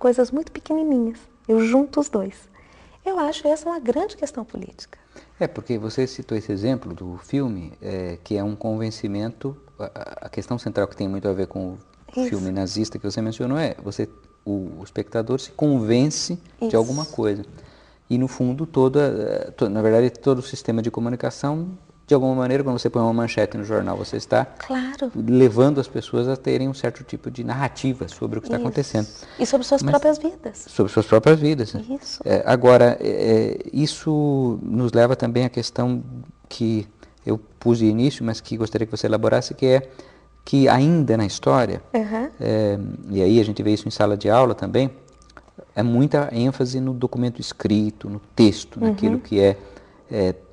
coisas muito pequenininhas. Eu junto os dois. Eu acho essa uma grande questão política. Porque você citou esse exemplo do filme, que é um convencimento, a questão central que tem muito a ver com o filme nazista que você mencionou o espectador se convence de alguma coisa. E no fundo, na verdade, todo o sistema de comunicação, de alguma maneira, quando você põe uma manchete no jornal, você está levando as pessoas a terem um certo tipo de narrativa sobre o que está acontecendo. E sobre suas próprias vidas. Sobre suas próprias vidas. Isso. Agora, isso nos leva também à questão que eu pus de início, mas que gostaria que você elaborasse, que é que ainda na história, e aí a gente vê isso em sala de aula também, é muita ênfase no documento escrito, no texto, naquilo que é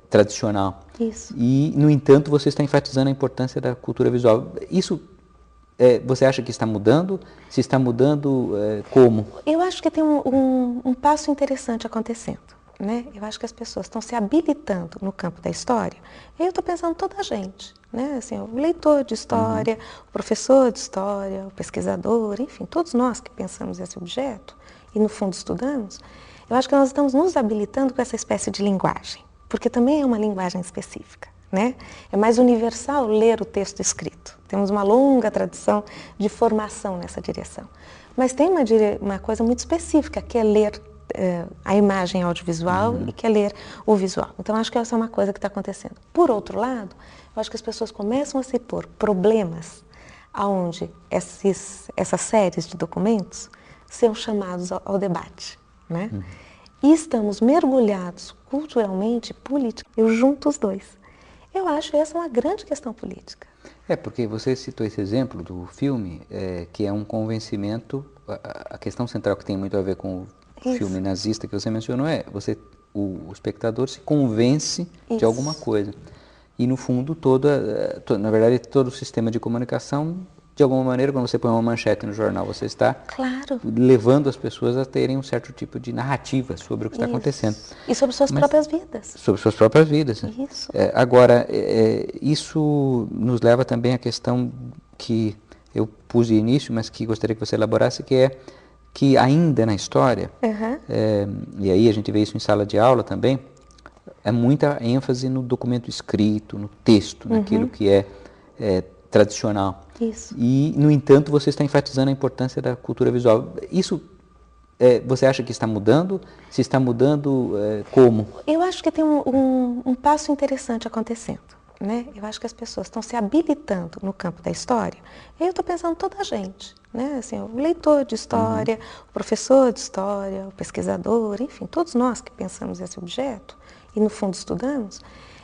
tradicional. Isso. E, no entanto, você está enfatizando a importância da cultura visual. Isso, você acha que está mudando? Se está mudando, como? Eu acho que tem um passo interessante acontecendo, né? Eu acho que as pessoas estão se habilitando no campo da história. E eu estou pensando toda a gente, né? Assim, o leitor de história, o professor de história, o pesquisador, enfim, todos nós que pensamos esse objeto e, no fundo, estudamos, eu acho que nós estamos nos habilitando com essa espécie de linguagem, porque também é uma linguagem específica, né? É mais universal ler o texto escrito. Temos uma longa tradição de formação nessa direção. Mas tem uma coisa muito específica, que é ler a imagem audiovisual e que é ler o visual. Então, acho que essa é uma coisa que está acontecendo. Por outro lado, eu acho que as pessoas começam a se pôr problemas onde essas séries de documentos são chamados ao debate, né? E estamos mergulhados culturalmente, politicamente, eu junto os dois. Eu acho essa uma grande questão política. Porque você citou esse exemplo do filme, que é um convencimento, a questão central que tem muito a ver com o filme nazista que você mencionou o espectador se convence de alguma coisa. E, no fundo, na verdade, todo o sistema de comunicação, de alguma maneira, quando você põe uma manchete no jornal, você está levando as pessoas a terem um certo tipo de narrativa sobre o que está acontecendo. E sobre suas próprias vidas. Sobre suas próprias vidas. Isso. Agora, isso nos leva também à questão que eu pus de início, mas que gostaria que você elaborasse, que é que ainda na história, e aí a gente vê isso em sala de aula também, é muita ênfase no documento escrito, no texto, naquilo que é tradicional. Isso. E, no entanto, você está enfatizando a importância da cultura visual. Isso, você acha que está mudando? Se está mudando, como? Eu acho que tem um passo interessante acontecendo, né? Eu acho que as pessoas estão se habilitando no campo da história. E eu estou pensando toda a gente, né? Assim, o leitor de história, o professor de história, o pesquisador, enfim, todos nós que pensamos esse objeto e, no fundo, estudamos,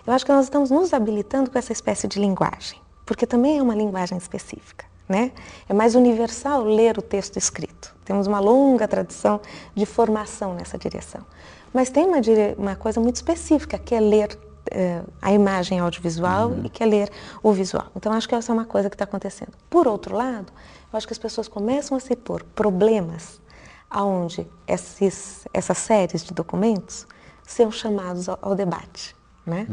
eu acho que nós estamos nos habilitando com essa espécie de linguagem, porque também é uma linguagem específica, né? É mais universal ler o texto escrito. Temos uma longa tradição de formação nessa direção. Mas tem uma coisa muito específica, que é ler a imagem audiovisual e que é ler o visual. Então, acho que essa é uma coisa que está acontecendo. Por outro lado, eu acho que as pessoas começam a se pôr problemas onde essas séries de documentos são chamados ao debate, né?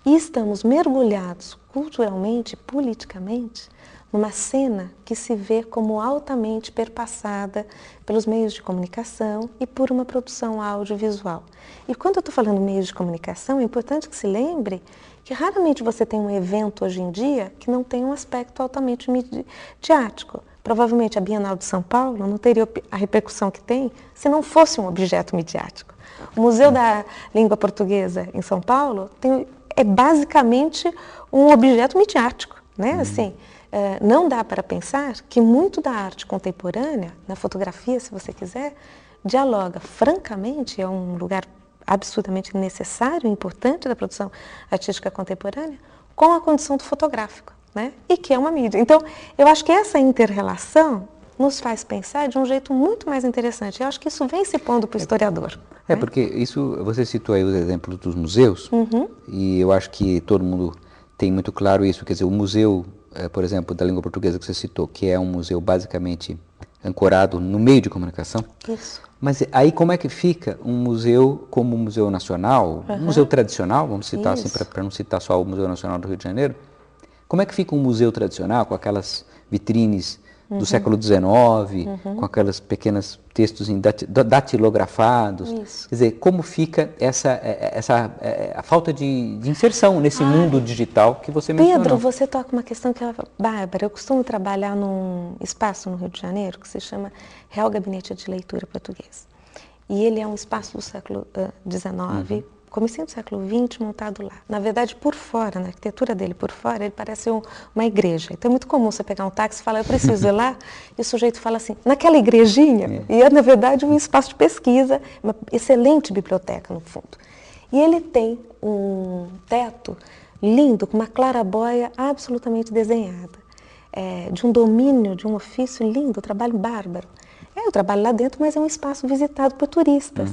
E estamos mergulhados culturalmente, politicamente, numa cena que se vê como altamente perpassada pelos meios de comunicação e por uma produção audiovisual. E quando eu estou falando meios de comunicação, é importante que se lembre que raramente você tem um evento hoje em dia que não tem um aspecto altamente midiático. Provavelmente a Bienal de São Paulo não teria a repercussão que tem se não fosse um objeto midiático. O Museu da Língua Portuguesa em São Paulo é basicamente um objeto midiático, né? Assim, não dá para pensar que muito da arte contemporânea, na fotografia, se você quiser, dialoga francamente, é um lugar absolutamente necessário e importante da produção artística contemporânea, com a condição do fotográfico, né? E que é uma mídia. Então, eu acho que essa inter-relação nos faz pensar de um jeito muito mais interessante. Eu acho que isso vem se pondo para o historiador. Né? Porque isso, você citou aí os exemplos dos museus, e eu acho que todo mundo tem muito claro isso. Quer dizer, o museu, por exemplo, da língua portuguesa que você citou, que é um museu basicamente ancorado no meio de comunicação. Isso. Mas aí como é que fica um museu como o Museu Nacional, um museu tradicional, vamos citar assim, para não citar só o Museu Nacional do Rio de Janeiro, como é que fica um museu tradicional com aquelas vitrines do século XIX, com aquelas pequenos textos datilografados. Isso. Quer dizer, como fica a falta de inserção nesse mundo digital que você mencionou? Pedro, você toca uma questão que é bárbara. Eu costumo trabalhar num espaço no Rio de Janeiro que se chama Real Gabinete de Leitura Português. E ele é um espaço do século XIX, comecinho do século XX, montado lá. Na verdade, por fora, na arquitetura dele por fora, ele parece uma igreja. Então é muito comum você pegar um táxi e falar, eu preciso ir lá, e o sujeito fala assim, naquela igrejinha? E é, na verdade, um espaço de pesquisa, uma excelente biblioteca, no fundo. E ele tem um teto lindo, com uma clarabóia absolutamente desenhada, de um domínio, de um ofício lindo, trabalho bárbaro. Eu trabalho lá dentro, mas é um espaço visitado por turistas.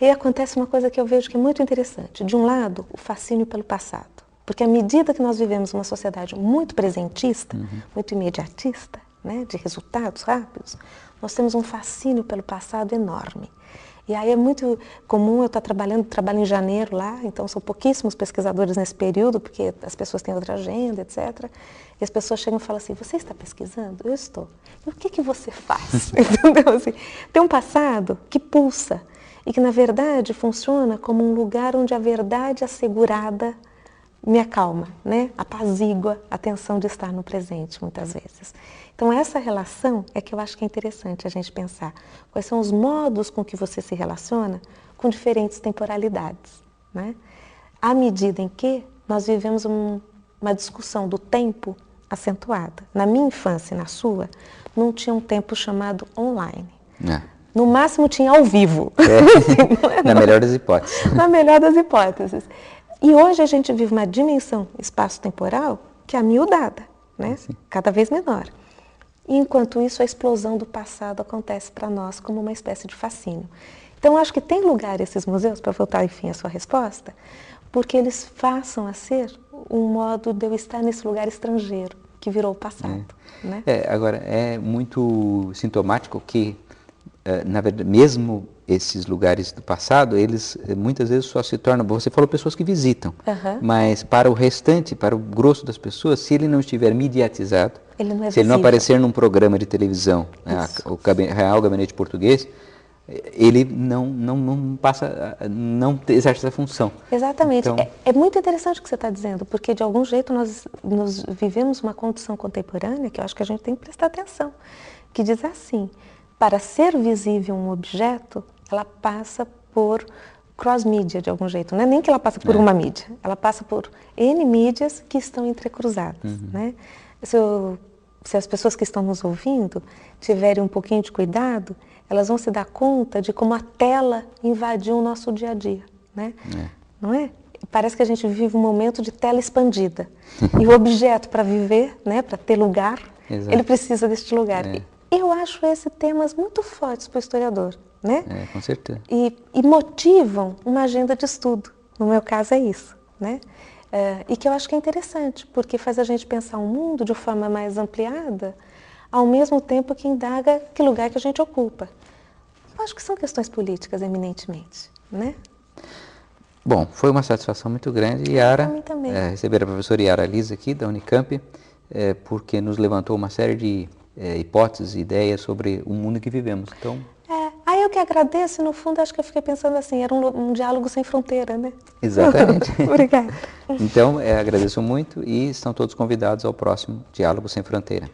Aí acontece uma coisa que eu vejo que é muito interessante. De um lado, o fascínio pelo passado. Porque à medida que nós vivemos uma sociedade muito presentista, muito imediatista, né, de resultados rápidos, nós temos um fascínio pelo passado enorme. E aí é muito comum eu estar trabalho em janeiro lá, então são pouquíssimos pesquisadores nesse período, porque as pessoas têm outra agenda, etc. E as pessoas chegam e falam assim, você está pesquisando? Eu estou. E o que você faz? Entendeu? Assim, tem um passado que pulsa e que, na verdade, funciona como um lugar onde a verdade assegurada me acalma, né? Apazigua a tensão de estar no presente, muitas vezes. Então, essa relação é que eu acho que é interessante a gente pensar. Quais são os modos com que você se relaciona com diferentes temporalidades, né? À medida em que nós vivemos uma discussão do tempo acentuada. Na minha infância e na sua, não tinha um tempo chamado online. No máximo tinha ao vivo. Na melhor das hipóteses. Na melhor das hipóteses. E hoje a gente vive uma dimensão espaço-temporal que é amiudada, né? Cada vez menor. E, enquanto isso, a explosão do passado acontece para nós como uma espécie de fascínio. Então, acho que tem lugar esses museus, para voltar, enfim, à sua resposta, porque eles passam a ser um modo de eu estar nesse lugar estrangeiro, que virou o passado. Né? Agora, é muito sintomático que, na verdade, mesmo esses lugares do passado, eles muitas vezes só se tornam, você falou pessoas que visitam, mas para o restante, para o grosso das pessoas, se ele não estiver mediatizado, se ele não aparecer num programa de televisão, o Real Gabinete Português, ele não passa, não exerce essa função. Exatamente. Então, é muito interessante o que você está dizendo, porque de algum jeito nós vivemos uma condição contemporânea que eu acho que a gente tem que prestar atenção, que diz assim, para ser visível um objeto, ela passa por cross-mídia de algum jeito. Não é nem que ela passa por uma mídia, ela passa por N mídias que estão entrecruzadas. Né? Se as pessoas que estão nos ouvindo tiverem um pouquinho de cuidado, elas vão se dar conta de como a tela invadiu o nosso dia a dia. Né? Não é? Parece que a gente vive um momento de tela expandida. E o objeto, para viver, né, para ter lugar, ele precisa deste lugar. Eu acho esses temas muito fortes para o historiador, né? Com certeza. E motivam uma agenda de estudo. No meu caso é isso, né? E que eu acho que é interessante, porque faz a gente pensar o mundo de forma mais ampliada, ao mesmo tempo que indaga que lugar que a gente ocupa. Eu acho que são questões políticas, eminentemente, né? Bom, foi uma satisfação muito grande, Yara, para mim também. Receber a professora Yara Lisa aqui, da Unicamp, porque nos levantou uma série de hipóteses, ideias sobre o mundo que vivemos. Então, Aí eu que agradeço, no fundo, acho que eu fiquei pensando assim, era um diálogo sem fronteira, né? Exatamente. Obrigada. Então, agradeço muito e estão todos convidados ao próximo Diálogo Sem Fronteira.